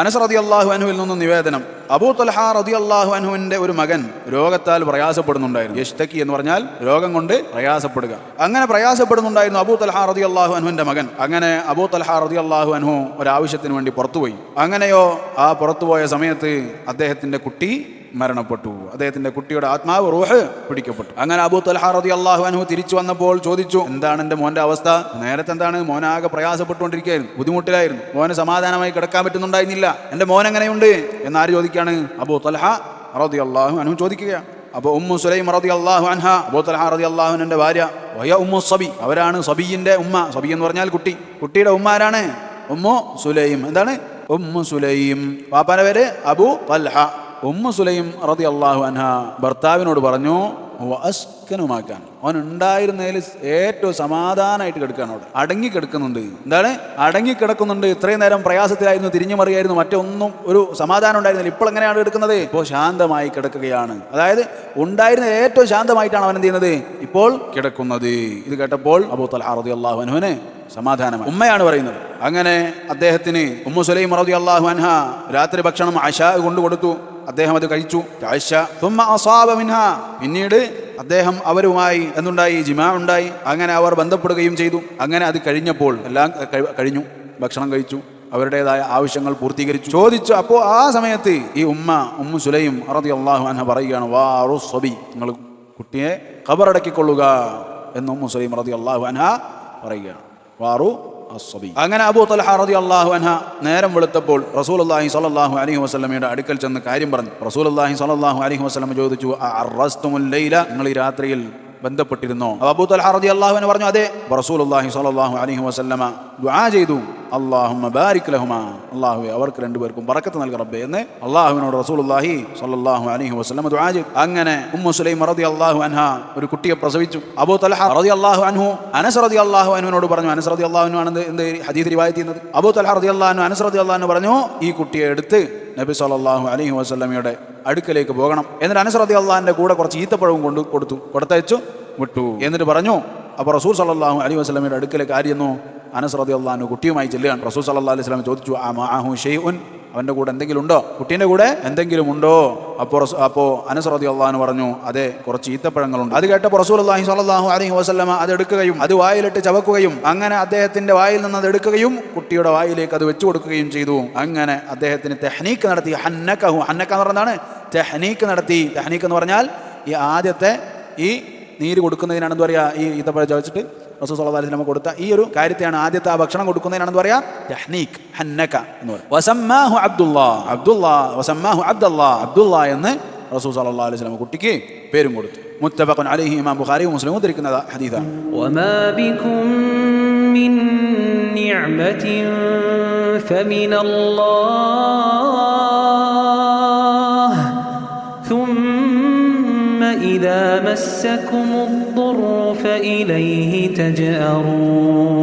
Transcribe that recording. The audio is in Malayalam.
അനസ് റളിയല്ലാഹു അൻഹുവിൽ നിന്നും നിവേദനം, അബൂ തൽഹ റളിയല്ലാഹു അൻഹുവിന്റെ ഒരു മകൻ രോഗത്താൽ പ്രയാസപ്പെടുന്നുണ്ടായിരുന്നു. യഷ്തക്കി എന്ന് പറഞ്ഞാൽ രോഗം കൊണ്ട് പ്രയാസപ്പെടുക. അങ്ങനെ പ്രയാസപ്പെടുന്നുണ്ടായിരുന്നു അബൂ തൽഹ റളിയല്ലാഹു അൻഹുവിന്റെ മകൻ. അങ്ങനെ അബൂ തൽഹ റളിയല്ലാഹു അൻഹു ഒരാവശ്യത്തിന് വേണ്ടി പുറത്തുപോയി. അങ്ങനെയോ ആ പുറത്തുപോയ സമയത്ത് അദ്ദേഹത്തിന്റെ കുട്ടി മരണപ്പെട്ടു. അദ്ദേഹത്തിന്റെ കുട്ടിയുടെ ആത്മാവ് റൂഹ് പിടിക്കപ്പെട്ടു. അങ്ങനെ അബൂ തൽഹ റളിയല്ലാഹു അൻഹു തിരിച്ചു വന്നപ്പോൾ ചോദിച്ചു, എന്താണ് എൻ്റെ മോന്റെ അവസ്ഥ? നേരത്തെ എന്താണ്? മോനാകെ പ്രയാസപ്പെട്ടുകൊണ്ടിരിക്കുകയായിരുന്നു, ബുദ്ധിമുട്ടിലായിരുന്നു, മോന് സമാധാനമായി കിടക്കാൻ പറ്റുന്നുണ്ടായിരുന്നില്ല. എൻ്റെ മോൻ എങ്ങനെയുണ്ട് എന്നാര് ചോദിക്കുകയാണ്? അബൂ തൽഹ റളിയല്ലാഹു അൻഹു ചോദിക്കുകയാണ്. അപ്പോൾ ഉമ്മു സുലൈം റളിയല്ലാഹു അൻഹ, അബൂ തൽഹ റളിയല്ലാഹു അൻഹുവിന്റെ ഭാര്യ, വയ ഉമ്മു സബി, അവരാണ് സബിയിന്റെ ഉമ്മ. സബി എന്ന് പറഞ്ഞാൽ കുട്ടി. കുട്ടിയുടെ ഉമ്മ ആരാണ്? Ummu Sulaim. എന്താണ്? Ummu Sulaim. പാപ്പാന്റെ പേര് അബൂ തൽഹ. ഉമ്മു സുലൈം റളിയല്ലാഹു അൻഹ ഭർത്താവിനോട് പറഞ്ഞു, വഅസ്കനുമാക്കാൻ, അവൻ ഉണ്ടായിരുന്നതിൽ ഏറ്റവും സമാധാനമായിട്ട് കിടക്കുകയാണ്. അവിടെ അടങ്ങിക്കിടക്കുന്നുണ്ട്. എന്താണ്? അടങ്ങിക്കിടക്കുന്നുണ്ട്. ഇത്രയും നേരം പ്രയാസത്തിലായിരുന്നു, തിരിഞ്ഞു മറിയായിരുന്നു, മറ്റൊന്നും ഒരു സമാധാനം ഉണ്ടായിരുന്നില്ല. ഇപ്പോൾ എങ്ങനെയാണ് കിടക്കുന്നത്? ഇപ്പോൾ ശാന്തമായി കിടക്കുകയാണ്. അതായത് ഉണ്ടായിരുന്ന ഏറ്റവും ശാന്തമായിട്ടാണ് അവൻ എന്ത് ചെയ്യുന്നത്? ഇപ്പോൾ കിടക്കുന്നത്. ഇത് കേട്ടപ്പോൾ അബൂ തൽഹ റളിയല്ലാഹു അൻഹുവിന് സമാധാനമായി. ഉമ്മയാണ് പറയുന്നത്. അങ്ങനെ അദ്ദേഹത്തിന് ഉമ്മു സുലൈം റളിയല്ലാഹു അൻഹ രാത്രി ഭക്ഷണം അശാ കൊണ്ടുകൊടുത്തു. അദ്ദേഹം അത് കഴിച്ചു. പിന്നീട് അദ്ദേഹം അവരുമായി എന്തുണ്ടായി? ജിമാ ഉണ്ടായി. അങ്ങനെ അവർ ബന്ധപ്പെടുകയും ചെയ്തു. അങ്ങനെ അത് കഴിഞ്ഞപ്പോൾ എല്ലാം കഴിഞ്ഞു, ഭക്ഷണം കഴിച്ചു, അവരുടേതായ ആവശ്യങ്ങൾ പൂർത്തീകരിച്ചു, ചോദിച്ചു. അപ്പോൾ ആ സമയത്ത് ഈ ഉമ്മു സുലൈം റളിയല്ലാഹു അൻഹ പറയുകയാണ്, വാറു സബി, നിങ്ങൾ കുട്ടിയെ ഖബറടക്കിക്കൊള്ളുക എന്ന് ഉമ്മു സുലൈം റളിയല്ലാഹു അൻഹ പറയുകയാണ്. വാറു അസ്സബി. അങ്ങനെ അബൂ തൽഹ റളിയല്ലാഹു അൻഹ നേരം വെളുത്തപ്പോൾ റസൂലുള്ളാഹി സ്വല്ലല്ലാഹു അലൈഹി വസല്ലമയുടെ അടുക്കൽ ചെന്ന് കാര്യം പറഞ്ഞു. റസൂലുള്ളാഹി സ്വല്ലല്ലാഹു അലൈഹി വസല്ലം ചോദിച്ചു, അറസ്തുമുൽ ലൈല, നിങ്ങൾ ഈ രാത്രിയിൽ ബന്ധപ്പെട്ടിരുന്നോ? അബൂ തൽഹ റളിയല്ലാഹു അൻഹു പറഞ്ഞു, അതെ. റസൂലുള്ളാഹി സ്വല്ലല്ലാഹു അലൈഹി വസല്ലമ ദുആ ചെയ്തു, അല്ലാഹുമ്മ ബാരിക് ലഹുമാ, അല്ലാഹുവേ അവർക്ക് രണ്ടുപേർക്കും ബറക്കത്ത് നൽക റബ്ബേ എന്ന് അല്ലാഹുവിനോട് റസൂലുള്ളാഹി സ്വല്ലല്ലാഹു അലൈഹി വസല്ലം ദുആ ചെയ്തു. അങ്ങനെ ഉമ്മു സുലൈം റളിയല്ലാഹു അൻഹ ഒരു കുട്ടിയെ പ്രസവിച്ചു. അബൂ തൽഹ റളിയല്ലാഹു അൻഹു അനസ് റളിയല്ലാഹു അൻഹുവിനോട് പറഞ്ഞു. അനസ് റളിയല്ലാഹു അൻഹു ആണ് എന്ത് ഹദീസ് റിവായത്ത് ചെയ്യുന്നത്. അബൂ തൽഹ റളിയല്ലാഹു അൻഹു അനസ് റളിയല്ലാഹു അൻഹു പറഞ്ഞു, ഈ കുട്ടിയെ എടുത്ത് നബി സല്ലല്ലാഹു അലൈഹി വസല്ലമയുടെ അടുക്കലേക്ക് പോകണം. എന്നിട്ട് അനസ് റളിയല്ലാഹു അൻഹുവിന്റെ കൂടെ കുറച്ച് ഈത്തപ്പഴവും കൊടുത്തയച്ചു വിട്ടു. എന്നിട്ട് പറഞ്ഞു, അപ്പോൾ റസൂൽ സല്ലല്ലാഹു അലൈഹി വസല്ലമയുടെ അടുക്കലേക്ക് ആയിരുന്നു അനസ് റളിയല്ലാഹു അൻഹു കുട്ടിയുമായി ചെല്ലുകയാണ്. റസൂൽ സല്ലല്ലാഹു അലൈഹി വസല്ലം ചോദിച്ചു, അമഅഹു ഷൈഉൻ, അവൻ്റെ കൂടെ എന്തെങ്കിലും ഉണ്ടോ? കുട്ടീൻ്റെ കൂടെ എന്തെങ്കിലും ഉണ്ടോ? അപ്പോൾ അനസ് റളിയല്ലാഹു അൻഹു പറഞ്ഞു, അതെ, കുറച്ച് ഈത്തപ്പഴങ്ങളുണ്ട്. അത് കേട്ടപ്പോൾ റസൂലുള്ളാഹി സ്വല്ലല്ലാഹു അലൈഹി വസല്ലമ അത് എടുക്കുകയും അത് വായിലിട്ട് ചവക്കുകയും അങ്ങനെ അദ്ദേഹത്തിന്റെ വായിൽ നിന്ന് അത് എടുക്കുകയും കുട്ടിയുടെ വായിലേക്ക് അത് വെച്ചു കൊടുക്കുകയും ചെയ്തു. അങ്ങനെ അദ്ദേഹത്തിന് തെഹ്നീക്ക് നടത്തി. ഹന്നക്കഹു, ഹന്നക്ക എന്ന് പറഞ്ഞതാണ് തെഹ്നീക്ക് നടത്തി. തെഹ്നീക്ക് എന്ന് പറഞ്ഞാൽ ഈ ആദ്യത്തെ ഈ നീര് കൊടുക്കുന്നതിനാണെന്ന് പറയാ. ഈ ഈത്തപ്പഴം ചവച്ചിട്ട് റസൂൽ സല്ലല്ലാഹു അലൈഹി വസല്ലം കൊടുത്ത ഈ ഒരു കാര്യത്തെയാണ് ആദ്യത്തെ ആ ഭക്ഷണം കൊടുക്കുന്നതിനാണെന്ന് പറയാ തഹ്നീക്ക്, ഹന്നക എന്ന് പറയും. വസമ്മാഹു അബ്ദുല്ലാ എന്ന് റസൂൽ സല്ലല്ലാഹു അലൈഹി വസല്ലം കുട്ടിക്ക് പേരും കൊടുത്തു. മുത്തഫഖുൻ അലൈഹി, ഇമാം ബുഖാരി മുസ്ലിം ഉദ്ധരിക്കുന്ന ഹദീസാണ്. വമാ ബികും മിൻ നിഅമതിൻ ഫമിനല്ലാഹ് إذا مسكم الضر فإليه تجأرون